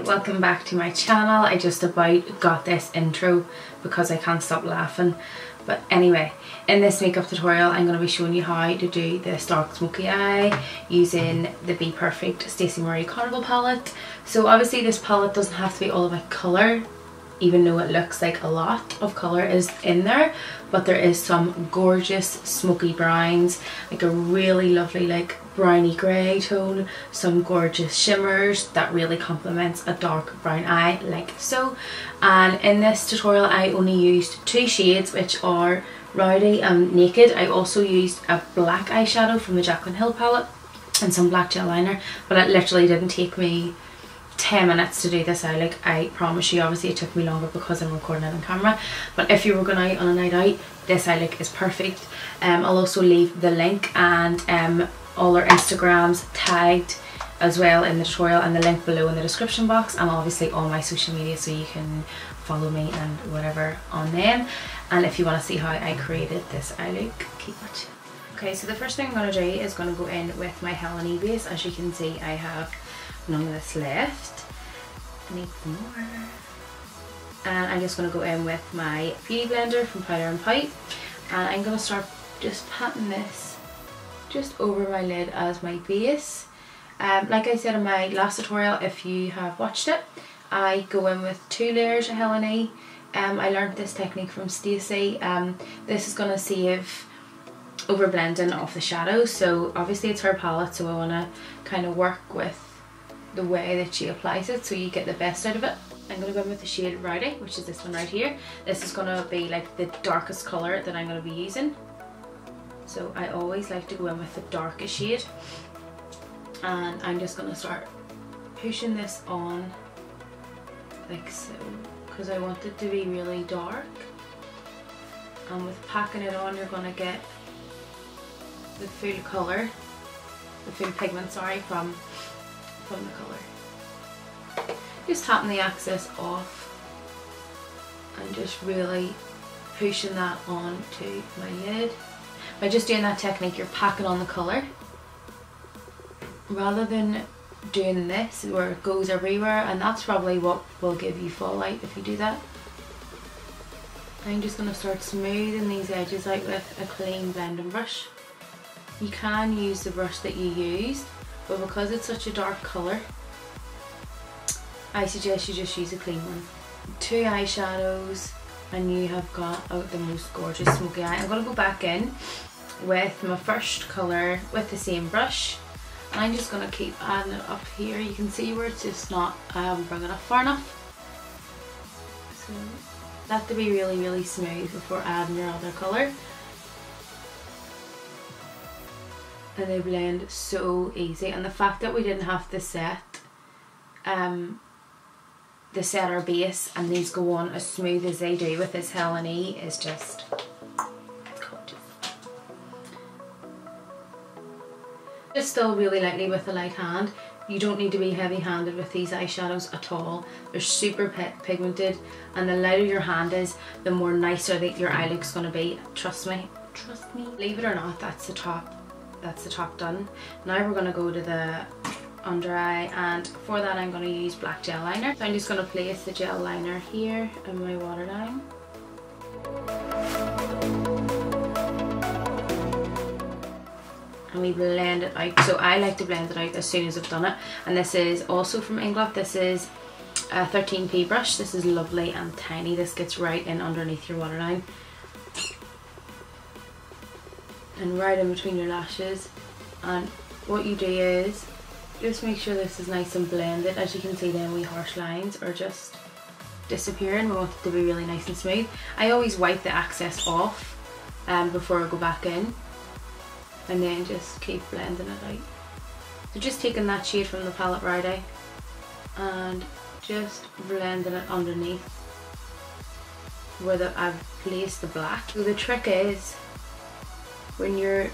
welcome back to my channel. I just about got this intro because I can't stop laughing. But anyway, in this makeup tutorial I'm going to be showing you how to do this dark smoky eye using the Be Perfect Staceymariemua Carnival palette. So obviously this palette doesn't have to be all about colour, even though it looks like a lot of colour is in there, but there is some gorgeous smoky browns, like a really lovely like browny grey tone, some gorgeous shimmers that really complements a dark brown eye like so. And in this tutorial I only used two shades, which are Rowdy and Naked. I also used a black eyeshadow from the Jaclyn Hill palette and some black gel liner, but it literally didn't take me 10 minutes to do this eye look, I promise you. Obviously it took me longer because I'm recording it on camera, but if you were going out on a night out, this eye look is perfect. I'll also leave the link and all our Instagrams tagged as well in the tutorial, and the link below in the description box, and obviously all my social media, so you can follow me and whatever on them. And if you want to see how I created this eye look, keep watching. Okay, so the first thing I'm going to do is going to go in with my Helen base. As you can see, I have none of this left. I need some more. And I'm just going to go in with my beauty blender from Powder and Pipe, and I'm going to start just patting this just over my lid as my base. Like I said in my last tutorial, if you have watched it, I go in with 2 layers of Helen. I learned this technique from Stacey. This is going to save over blending off the shadows. So obviously it's her palette, so I want to kind of work with the way that she applies it so you get the best out of it. I'm going to go in with the shade Rowdy, which is this one right here. This is going to be like the darkest colour that I'm going to be using. So I always like to go in with the darkest shade. And I'm just going to start pushing this on like so, because I want it to be really dark. And with packing it on, you're going to get the full colour, the full pigment, sorry, from the colour. Just tapping the excess off and just really pushing that onto my lid. By just doing that technique, you're packing on the colour rather than doing this where it goes everywhere, and that's probably what will give you fallout if you do that. I'm just going to start smoothing these edges out with a clean blending brush. You can use the brush that you used, but because it's such a dark colour, I suggest you just use a clean one. 2 eyeshadows and you have got the most gorgeous smoky eye. I'm going to go back in with my first colour with the same brush, and I'm just going to keep adding it up here. You can see where it's just not, I haven't brought it up far enough. So that to be really smooth before adding your other colour. And they blend so easy, and the fact that we didn't have to set our base and these go on as smooth as they do with this Helen is just gorgeous. Just still really lightly with the light hand. You don't need to be heavy handed with these eyeshadows at all. They're super pigmented, and the lighter your hand is, the more nicer that your eye look's going to be. Trust me. Believe it or not, that's the top done. Now we're going to go to the under eye, and for that I'm going to use black gel liner. So I'm just going to place the gel liner here in my waterline. And we blend it out. So I like to blend it out as soon as I've done it. And this is also from Inglot. This is a 13p brush. This is lovely and tiny. This gets right in underneath your waterline and right in between your lashes. And what you do is just make sure this is nice and blended. As you can see, then we harsh lines are just disappearing. We want it to be really nice and smooth. I always wipe the excess off before I go back in, and then just keep blending it out. So just taking that shade from the palette Rowdy and just blending it underneath where I've placed the black. So the trick is, when you're,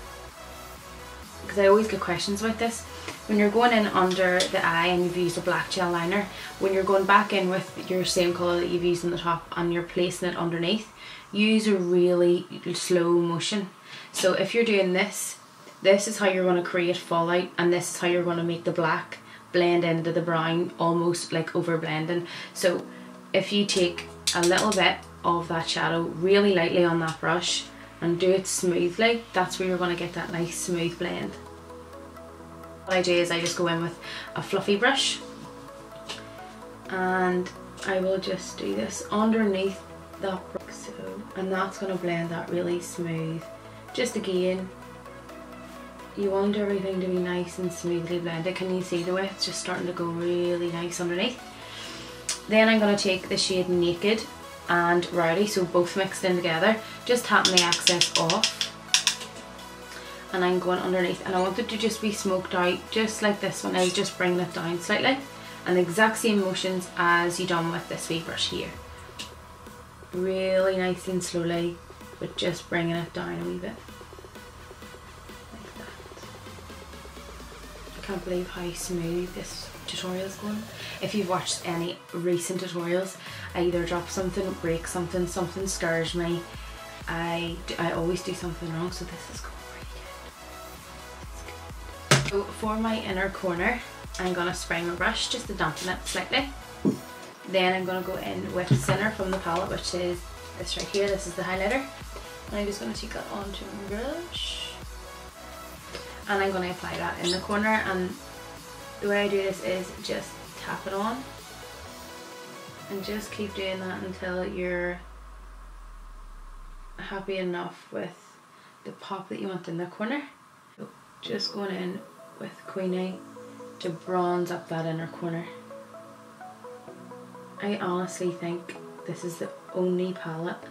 because I always get questions about this, when you're going in under the eye and you've used a black gel liner, when you're going back in with your same colour that you've used on the top and you're placing it underneath, use a really slow motion. So if you're doing this, this is how you're going to create fallout, and this is how you're going to make the black blend into the brown, almost like over blending. So if you take a little bit of that shadow really lightly on that brush and do it smoothly, that's where you're going to get that nice smooth blend. What I do is I just go in with a fluffy brush and I will just do this underneath that brush, and that's going to blend that really smooth. Just again, you want everything to be nice and smoothly blended. Can you see the way it's just starting to go really nice underneath? Then I'm going to take the shade Naked and Rowdy, so both mixed in together, just tapping the excess off, and I'm going underneath, and I want it to just be smoked out just like this one is, just bringing it down slightly, and the exact same motions as you done with this wee brush here, really nice and slowly, but just bringing it down a wee bit like that. I can't believe how smooth this tutorial is going. If you've watched any recent tutorials, I either drop something, break something, something scares me. I always do something wrong, so this is going really good. So for my inner corner, I'm going to spray my brush just to dampen it slightly. Then I'm going to go in with Sinner from the palette, which is this right here. This is the highlighter, and I'm just going to take that onto my brush, and I'm going to apply that in the corner. And the way I do this is just tap it on and just keep doing that until you're happy enough with the pop that you want in the corner. So just going in with Queenie to bronze up that inner corner. I honestly think this is the only palette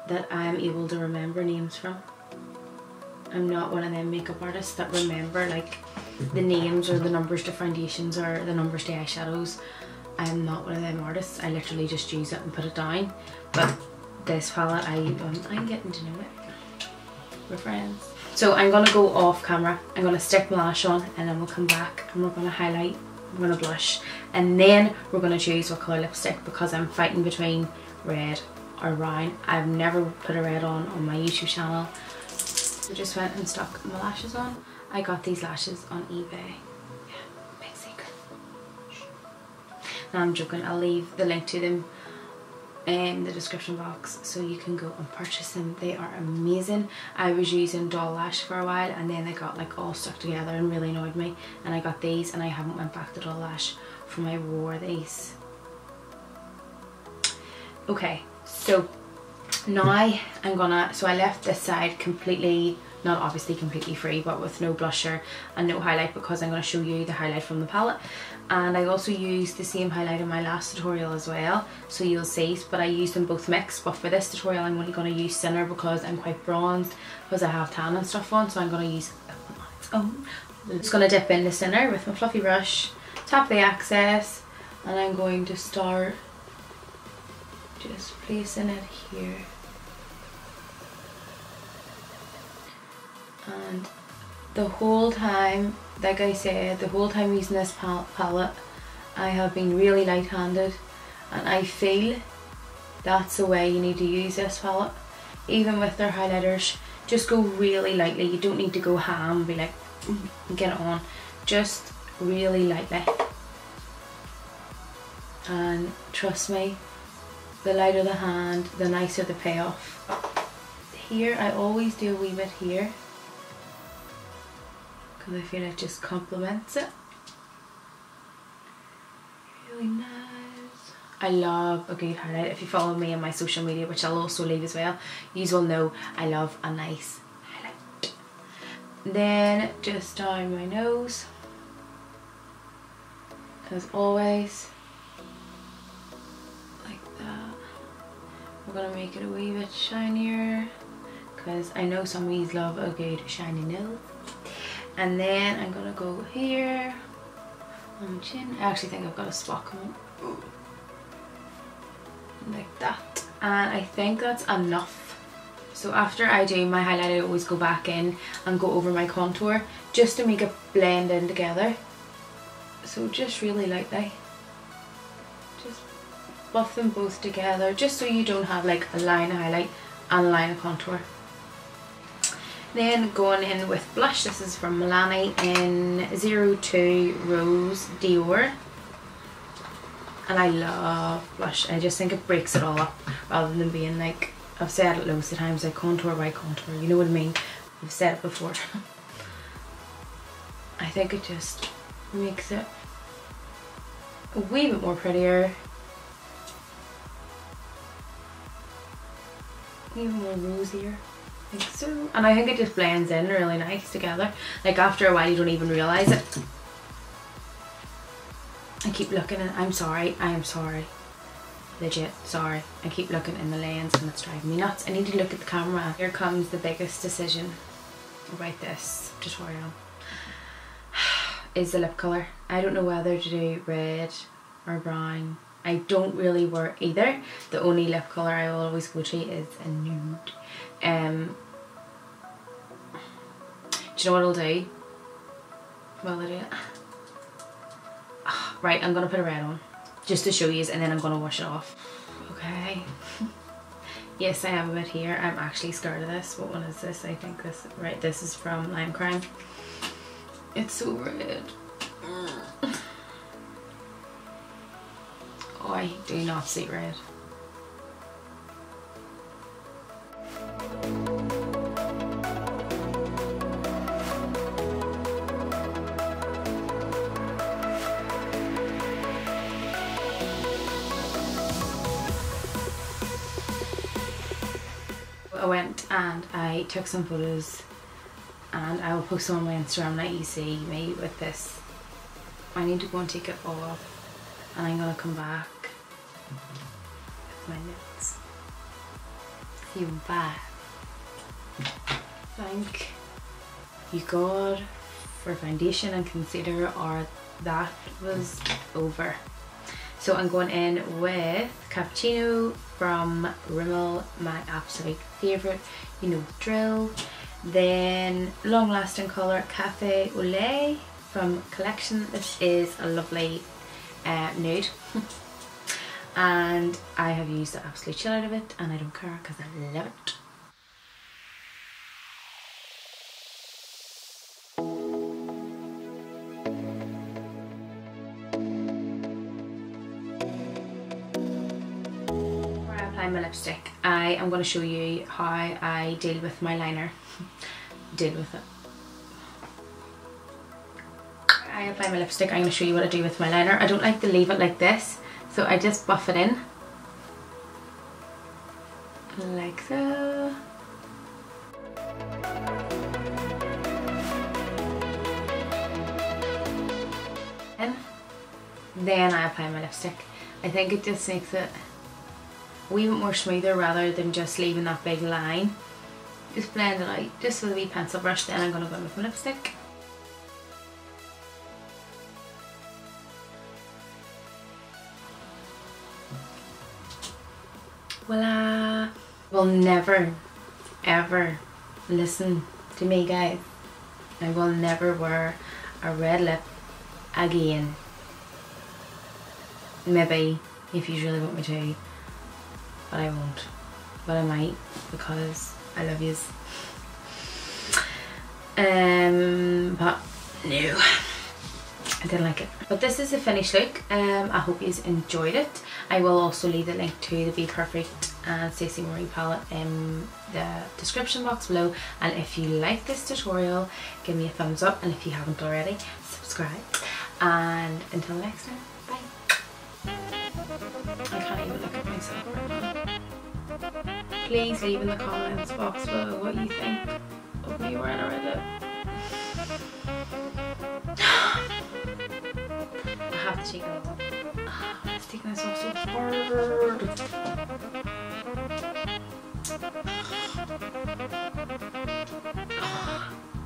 that I'm able to remember names from. I'm not one of them makeup artists that remember like the names or the numbers to foundations or the numbers to eyeshadows. I'm not one of them artists. I literally just use it and put it down. But this palette, I'm getting to know it. We're friends. So I'm gonna go off camera. I'm gonna stick my lash on, and then we'll come back and we're gonna highlight, we're gonna blush, and then we're gonna choose what colour lipstick, because I'm fighting between red or brown. I've never put a red on my YouTube channel. I just went and stuck my lashes on. I got these lashes on eBay. Yeah, big secret. No, I'm joking. I'll leave the link to them in the description box so you can go and purchase them. They are amazing. I was using doll lash for a while, and then they got like all stuck together and really annoyed me, and I got these, and I haven't went back to doll lash from I wore these. Okay, so now I'm gonna, so I left this side completely, not obviously completely free, but with no blusher and no highlight, because I'm going to show you the highlight from the palette. And I also used the same highlight in my last tutorial as well, so you'll see, but I used them both mixed. But for this tutorial I'm only going to use Sinner because I'm quite bronzed, because I have tan and stuff on, so I'm going to use it on its own. I'm just going to dip into Sinner with my fluffy brush, tap the excess, and I'm going to start just placing it here. And the whole time, like I said, the whole time using this palette, I have been really light-handed, and I feel that's the way you need to use this palette. Even with their highlighters, just go really lightly. You don't need to go ham, be like, get it on. Just really lightly. And trust me, the lighter the hand, the nicer the payoff. Here, I always do a wee bit here, because I feel it just complements it. Really nice. I love a good highlight. If you follow me on my social media, which I'll also leave as well, you will know I love a nice highlight. Then just down my nose, as always, like that. We're gonna make it a wee bit shinier, because I know some of you love a good shiny nose. And then I'm gonna go here on my chin. I actually think I've got a spot coming like that, and I think that's enough. So after I do my highlight, I always go back in and go over my contour just to make it blend in together. So just really lightly, just buff them both together, just so you don't have like a line of highlight and a line of contour. Then going in with blush, this is from Milani in 02 Rose Dior. And I love blush. I just think it breaks it all up rather than being like, I've said it loads of times, like contour by contour, you know what I mean? I've said it before. I think it just makes it a wee bit more prettier. Even more rosier. I think so. And I think it just blends in really nice together. Like after a while you don't even realise it. I keep looking and I'm sorry, I am sorry. Legit, sorry. I keep looking in the lens and it's driving me nuts. I need to look at the camera. Here comes the biggest decision about this tutorial. Is the lip colour. I don't know whether to do red or brown. I don't really wear either. The only lip colour I will always go to is a nude. Do you know what I'll do? Will I do it? Right, I'm gonna put a red on just to show you, and then I'm gonna wash it off. Okay. Yes, I have a bit here. I'm actually scared of this. What one is this? I think this. Right, this is from Lime Crime. It's so red. Oh, I do not see red. I went and I took some photos and I will post them on my Instagram. Now you see me with this. I need to go and take it off and I'm gonna come back with my lips. See you back. Thank you God for foundation and concealer, or that was over. So I'm going in with Cappuccino from Rimmel, my absolute favourite, you know the drill. Then Long Lasting Colour Cafe au Lait from Collection. This is a lovely nude. And I have used the absolute shit out of it and I don't care because I love it. My lipstick, I am going to show you how I deal with my liner. Deal with it. I apply my lipstick. I'm going to show you what I do with my liner. I don't like to leave it like this, so I just buff it in like so. And then I apply my lipstick. I think it just makes it a wee bit more smoother rather than just leaving that big line. Just blend it out just with a wee pencil brush. Then I'm going to go in with my lipstick. Voila! Will never ever listen to me, guys. I will never wear a red lip again. Maybe if you really want me to, but I won't. But I might because I love yous. But no, I didn't like it. But this is the finished look. I hope you enjoyed it. I will also leave the link to the Be Perfect and Staceymariemua palette in the description box below. And if you like this tutorial, give me a thumbs up, and if you haven't already, subscribe. And until next time, bye. I can't even look at myself right now. Please leave in the comments box below what you think of me wearing a red lip. I have to take it off. It's taking this off so hard.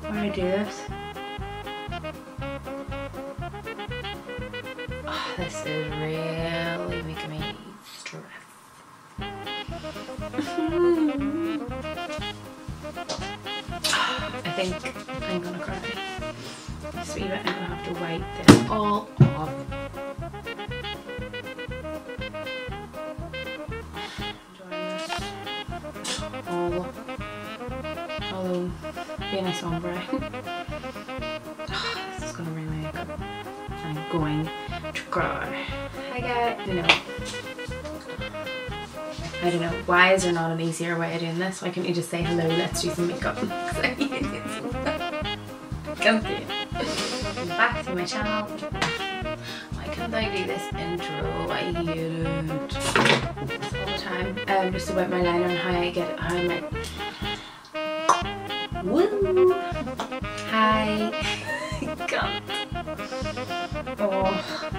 Why do I do this? Oh, this is really making me stress. I think I'm gonna cry. Just wee bit, I'm gonna have to wipe this all off. Enjoying this all alone. be a nice ombre. Oh, this is gonna ruin my makeup. I'm going to cry. Hi guys. I don't know. Why is there not an easier way of doing this? Why can't you just say hello, let's do some makeup? Can't do it. Back to my channel. Why can't I do this intro? I hate it all the time. Just about my liner and how I get it, how I might. Woo! Hi. God. Oh.